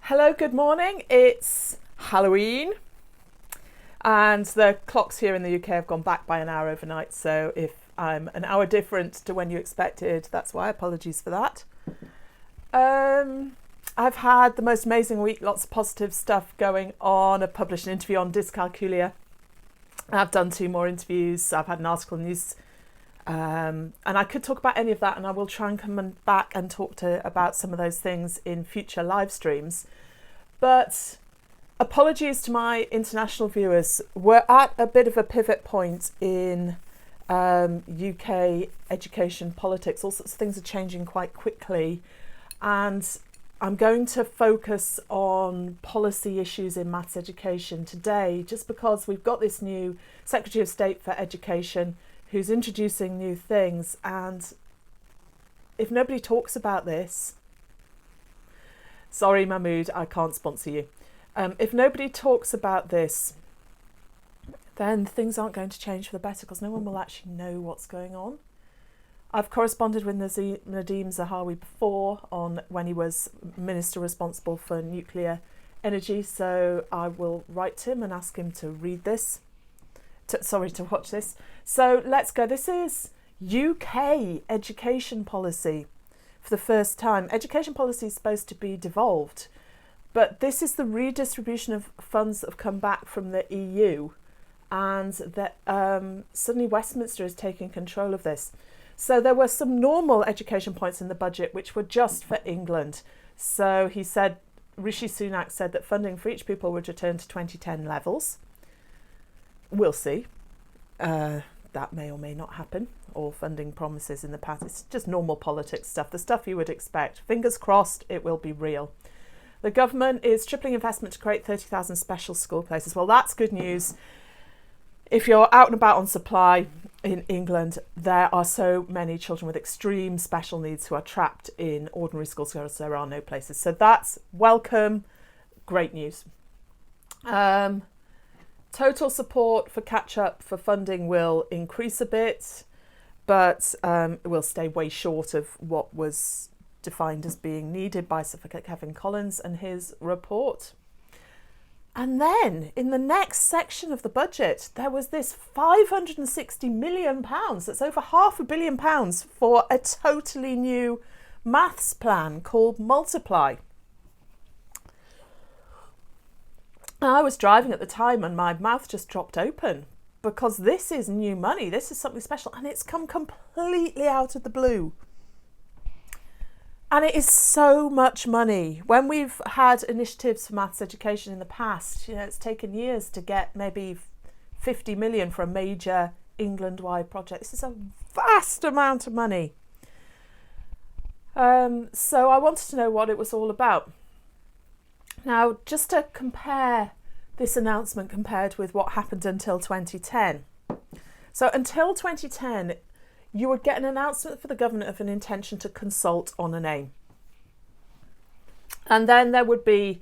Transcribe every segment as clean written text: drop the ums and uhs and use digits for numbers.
Hello, good morning. It's Halloween and the clocks here in the UK have gone back by an hour overnight. So if I'm an hour different to when you expected, that's why. Apologies for that. I've had the most amazing week, lots of positive stuff going on. I've published an interview on dyscalculia. I've done 2 more interviews. I've had an article in news. And I could talk about any of that, and I will try and come back and talk about some of those things in future live streams. But apologies to my international viewers. We're at a bit of a pivot point in UK education politics. All sorts of things are changing quite quickly, and I'm going to focus on policy issues in maths education today, just because we've got this new Secretary of State for Education who's introducing new things, and if nobody talks about this, sorry Mahmood, I can't sponsor you. If nobody talks about this, then things aren't going to change for the better, because no one will actually know what's going on. I've corresponded with Nadeem Zahawi before on when he was minister responsible for nuclear energy, so I will write to him and ask him to read this. To watch this. So let's go. This is UK education policy for the first time. Education policy is supposed to be devolved, but this is the redistribution of funds that have come back from the EU, and that suddenly Westminster is taking control of this. So there were some normal education points in the budget which were just for England. So he said, Rishi Sunak said that funding for each pupil would return to 2010 levels. We'll see. That may or may not happen. All funding promises in the past. It's just normal politics stuff, the stuff you would expect. Fingers crossed it will be real. The government is tripling investment to create 30,000 special school places. Well, that's good news. If you're out and about on supply in England, there are so many children with extreme special needs who are trapped in ordinary schools because there are no places. So that's welcome. Great news. Total support for catch-up for funding will increase a bit, but it will stay way short of what was defined as being needed by Sir Kevin Collins and his report. And then, in the next section of the budget, there was this £560 million, that's over £500 million, for a totally new maths plan called Multiply. I was driving at the time and my mouth just dropped open, because this is new money. This is something special, and it's come completely out of the blue. And it is so much money. When we've had initiatives for maths education in the past, it's taken years to get maybe 50 million for a major England-wide project. This is a vast amount of money. So I wanted to know what it was all about. Now, just to compare this announcement compared with what happened until 2010. So until 2010, you would get an announcement for the government of an intention to consult on a name. And then there would be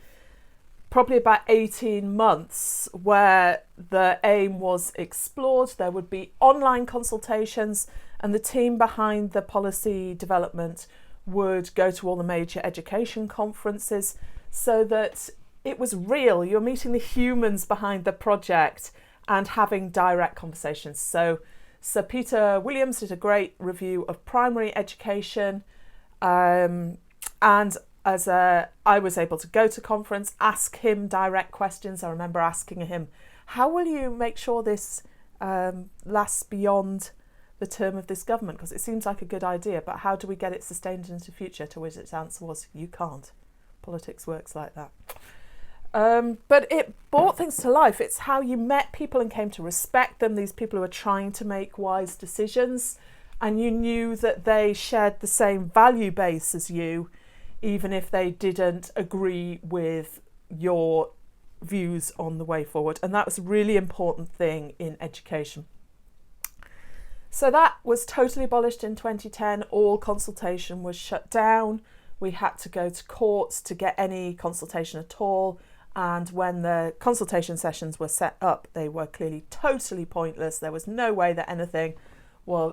probably about 18 months where the aim was explored. There would be online consultations, and the team behind the policy development would go to all the major education conferences, so that it was real. You're meeting the humans behind the project and having direct conversations. So Sir Peter Williams did a great review of primary education, and as I was able to go to conference, ask him direct questions. I remember asking him, how will you make sure this lasts beyond the term of this government? Because it seems like a good idea, but how do we get it sustained into the future? To which its answer was, you can't. Politics works like that. But it brought things to life. It's how you met people and came to respect them, these people who were trying to make wise decisions, and you knew that they shared the same value base as you, even if they didn't agree with your views on the way forward. And that was a really important thing in education. So that was totally abolished in 2010. All consultation was shut down. We had to go to courts to get any consultation at all. And when the consultation sessions were set up, they were clearly totally pointless. There was no way that anything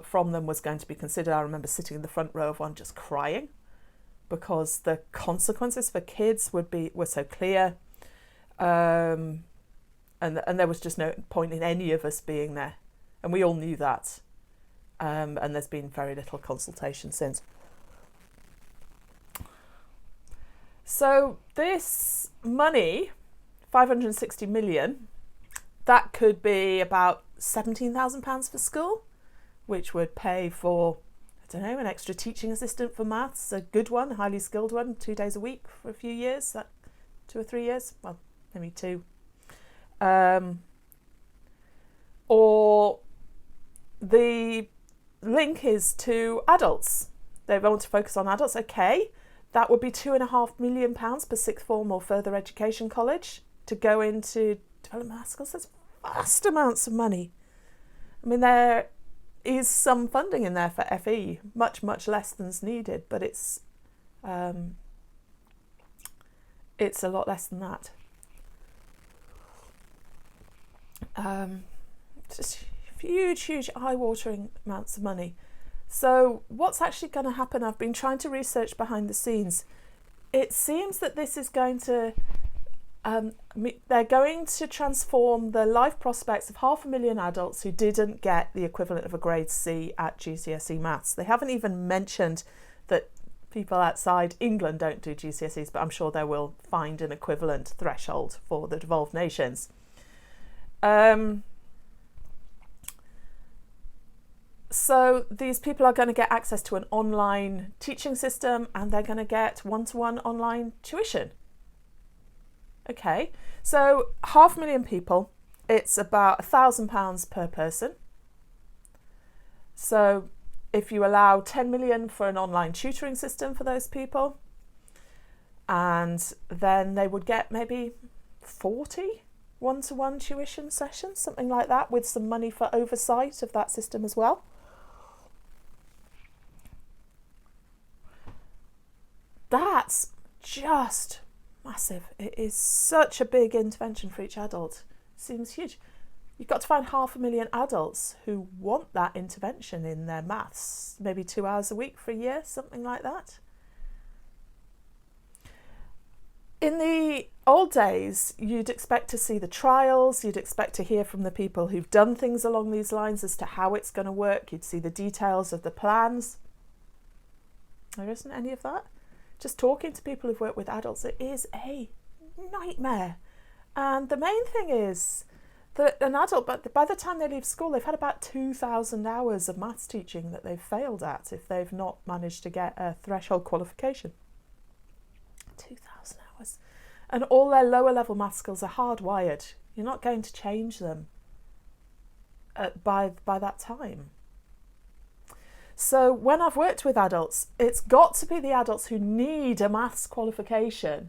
from them was going to be considered. I remember sitting in the front row of one just crying because the consequences for kids were so clear, and there was just no point in any of us being there, and we all knew that, and there's been very little consultation since. So this money, 560 million, that could be about £17,000 for school, which would pay for, I don't know, an extra teaching assistant for maths, a good one, a highly skilled one, 2 days a week for a few years, that 2 or 3 years, well, maybe 2. Or the link is to adults. They want to focus on adults. Okay, that would be £2.5 million per sixth form or further education college to go into development maths schools. That's vast amounts of money. I mean, there is some funding in there for FE, much less than's needed, but it's a lot less than that. Just huge eye-watering amounts of money. So what's actually going to happen? I've been trying to research behind the scenes. It seems that this is going to they're going to transform the life prospects of 500,000 adults who didn't get the equivalent of a grade C at GCSE maths. They haven't even mentioned that people outside England don't do GCSEs, but I'm sure they will find an equivalent threshold for the devolved nations. So these people are going to get access to an online teaching system, and they're going to get one-to-one online tuition. Okay, so 500,000 people, it's about £1,000 per person. So if you allow 10 million for an online tutoring system for those people, and then they would get maybe 40 one-to-one tuition sessions, something like that, with some money for oversight of that system as well. That's just massive. It is such a big intervention for each adult. Seems huge. You've got to find 500,000 adults who want that intervention in their maths, maybe 2 hours a week for a year, something like that. In the old days, you'd expect to see the trials, you'd expect to hear from the people who've done things along these lines as to how it's going to work, you'd see the details of the plans. There isn't any of that. Just talking to people who've worked with adults, it is a nightmare. And the main thing is that an adult, but by the time they leave school, they've had about 2,000 hours of maths teaching that they've failed at if they've not managed to get a threshold qualification. 2,000 hours. And all their lower level maths skills are hardwired. You're not going to change them by that time. So when I've worked with adults, it's got to be the adults who need a maths qualification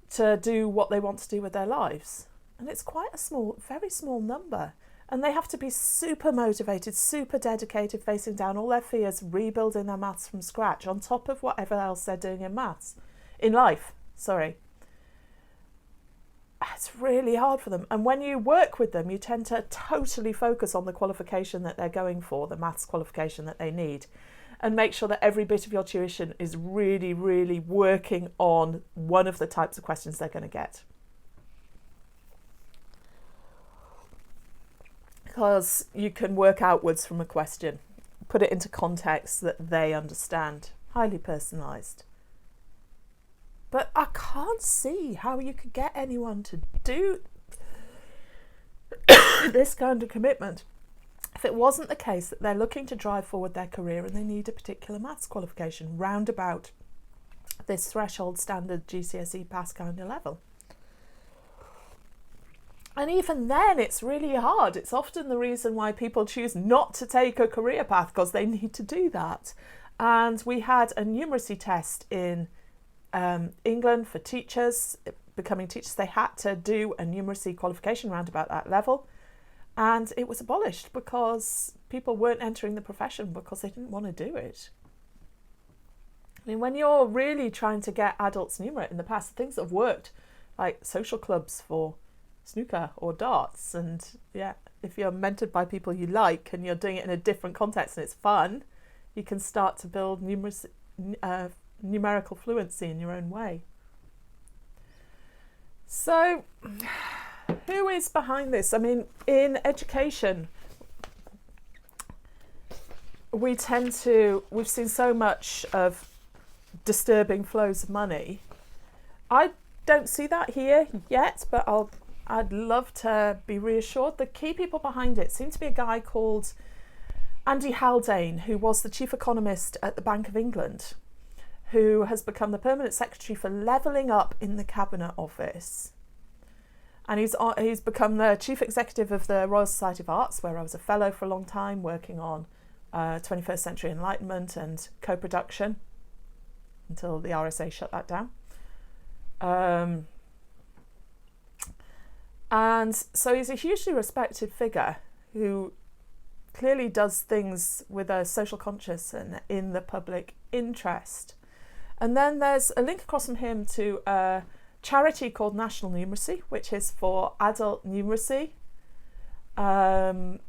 to do what they want to do with their lives. And it's quite a small, very small number. And they have to be super motivated, super dedicated, facing down all their fears, rebuilding their maths from scratch, on top of whatever else they're doing in life. It's really hard for them. And when you work with them, you tend to totally focus on the qualification that they're going for, the maths qualification that they need, and make sure that every bit of your tuition is really, really working on one of the types of questions they're going to get. Because you can work outwards from a question, put it into context that they understand, highly personalised. But I can't see how you could get anyone to do this kind of commitment if it wasn't the case that they're looking to drive forward their career and they need a particular maths qualification round about this threshold standard GCSE pass kind of level. And even then, it's really hard. It's often the reason why people choose not to take a career path, because they need to do that. And we had a numeracy test in England for teachers, becoming teachers. They had to do a numeracy qualification round about that level, and it was abolished because people weren't entering the profession because they didn't want to do it. I mean, when you're really trying to get adults numerate in the past, things that have worked, like social clubs for snooker or darts, and if you're mentored by people you like and you're doing it in a different context and it's fun, you can start to build numerical fluency in your own way. So, who is behind this? I mean, in education, we've seen so much of disturbing flows of money. I don't see that here yet, but I'd love to be reassured. The key people behind it seem to be a guy called Andy Haldane, who was the chief economist at the Bank of England, who has become the permanent secretary for Levelling Up in the Cabinet Office. And he's become the chief executive of the Royal Society of Arts, where I was a fellow for a long time, working on 21st Century Enlightenment and co-production until the RSA shut that down. And so he's a hugely respected figure who clearly does things with a social conscience and in the public interest. And then there's a link across from him to a charity called National Numeracy, which is for adult numeracy. And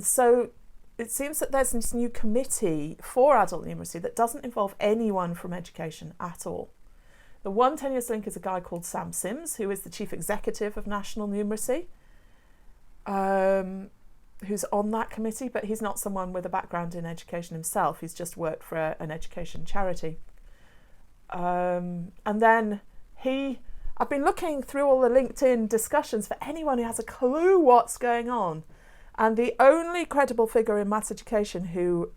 so it seems that there's this new committee for adult numeracy that doesn't involve anyone from education at all. The one tenuous link is a guy called Sam Sims, who is the chief executive of National Numeracy, who's on that committee, but he's not someone with a background in education himself. He's just worked for an education charity. And then I've been looking through all the LinkedIn discussions for anyone who has a clue what's going on. And the only credible figure in maths education who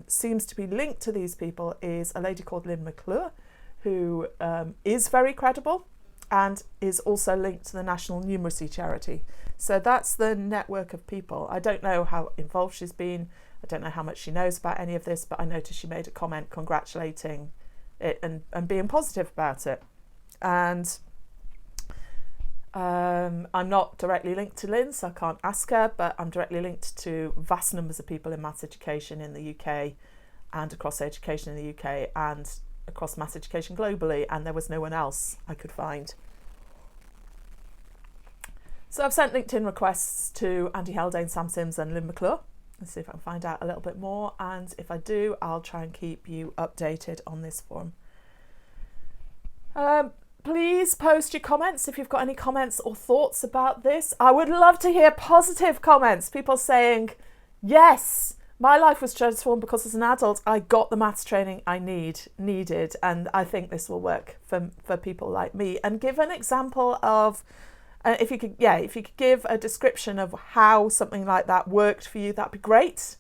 seems to be linked to these people is a lady called Lynn McClure, who is very credible and is also linked to the National Numeracy charity. So that's the network of people. I don't know how involved she's been. I don't know how much she knows about any of this, but I noticed she made a comment congratulating it and being positive about it. And I'm not directly linked to Lynn, so I can't ask her, but I'm directly linked to vast numbers of people in maths education in the UK and across education in the UK and across maths education globally, and there was no one else I could find. So I've sent LinkedIn requests to Andy Haldane, Sam Sims and Lynn McClure. Let's see if I can find out a little bit more, and if I do, I'll try and keep you updated on this forum. Please post your comments if you've got any comments or thoughts about this. I would love to hear positive comments, people saying, yes, my life was transformed because as an adult I got the maths training I needed, and I think this will work for people like me. And give an example of if you could give a description of how something like that worked for you, that'd be great.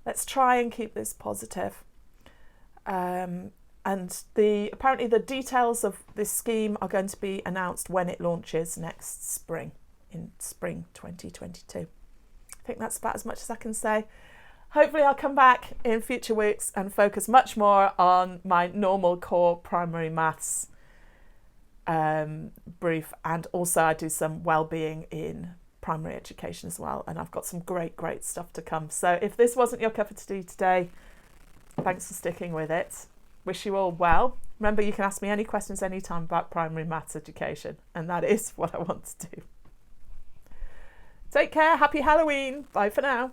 Let's try and keep this positive. And apparently the details of this scheme are going to be announced when it launches next spring, in spring 2022. I think that's about as much as I can say. Hopefully I'll come back in future weeks and focus much more on my normal core primary maths brief, and also I do some well-being in primary education as well, and I've got some great stuff to come. So if this wasn't your cup of tea today, thanks for sticking with it. Wish you all well. Remember, you can ask me any questions anytime about primary maths education, and that is what I want to do. Take care, happy Halloween, bye for now.